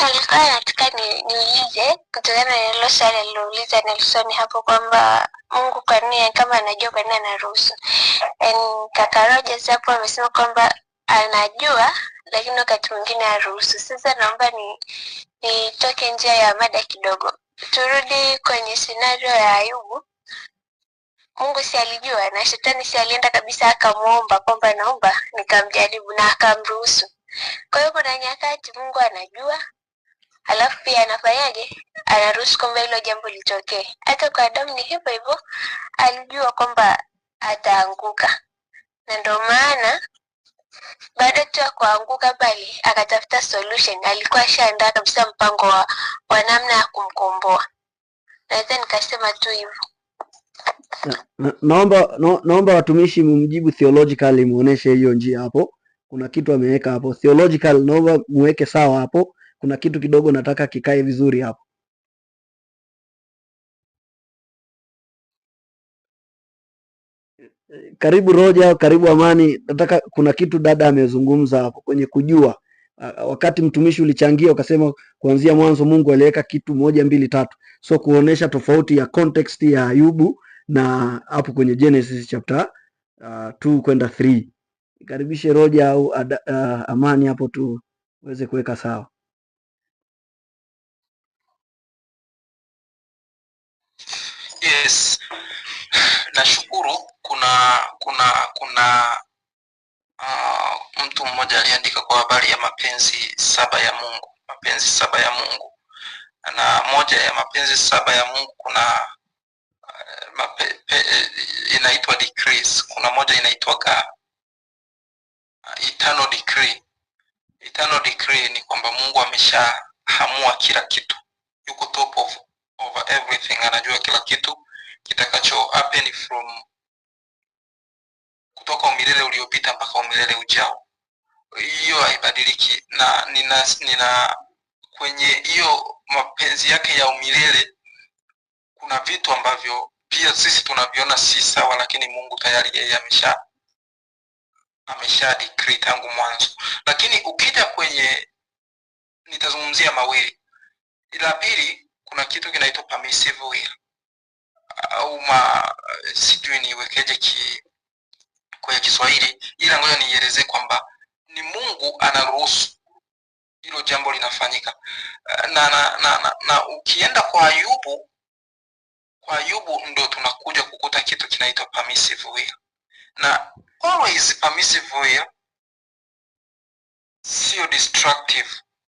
nilikuwa nataka niulize kutokana na hilo swali alilouliza Nelson hapo kwamba Mungu kwa nini, kama anajua kwa nini anaruhusu. Kaka Rogers hapo amesema kwamba anajua lakini wakati mwingine haruhusu. Sasa naomba nitoke nje ya mada kidogo. Turudi kwenye scenario ya Ayubu. Mungu si alijua na shetani si alienda kabisa akamuomba kwamba naomba nikamjaribu na akamruhusu. Kwa hiyo kuna nyakati Mungu anajua alafu pia anafanyaje? Anaruhusu kwamba hilo jambo litokee. Hata kwa Adamu ni hivyo hivyo, alijua kwamba ataanguka. Na ndio maana baada tu ya kuanguka pale akatafuta solution. Alikuwa ashaandaa kabisa mpango wa namna ya kumkomboa. Naweza nikasema tu hivyo. Naomba watumishi mumjibu theologically, muoneshe hiyo njia hapo. Kuna kitu ameweka hapo theological, naomba muweke sawa hapo. Kuna kitu kidogo nataka kikae vizuri hapo. Karibu Roger, karibu Amani. Nataka kuna kitu dada amezungumza hapo kwenye kujua. Wakati mtumishi ulichangia ukasema kuanzia mwanzo Mungu aliweka kitu 1 2 3. So kuonesha tofauti ya context ya Ayubu na hapo kwenye Genesis chapter 2 kwenda 3. Karibishe Roger au Amani hapo tuweze kuweka sawa. Yes. Nashukuru. Kuna mtu mmoja aliandika kwa habari ya mapenzi 7 ya Mungu. Mapenzi 7 ya Mungu. Na moja ya mapenzi 7 ya Mungu kuna inaitwa decrees. Kuna moja inaitwa eternal decree. Eternal decree ni kwamba Mungu ameshaamua kila kitu. Yuko top over everything. Anajua kila kitu kitakacho happen from kutoka umilele uliopita mpaka umilele ujao. Hiyo haibadiliki. Na nina kwenye hiyo mapenzi yake ya umilele kuna vitu ambavyo pia sisi tunaviona si sawa, lakini Mungu tayari yeye amesha decree tangu mwanzo. Lakini ukija kwenye, nitazungumzia mawili. Ila pili, kuna kitu kinaitwa permissive will au sijui niwekeje kwa Kiswahili, ila ngoja nieleze kwamba ni Mungu anaruhusu hilo jambo linafanyika. Na ukienda kwa Ayubu ndo tunakuja kukuta kitu kinaitwa permissive will. Na always permissive will sio destructive.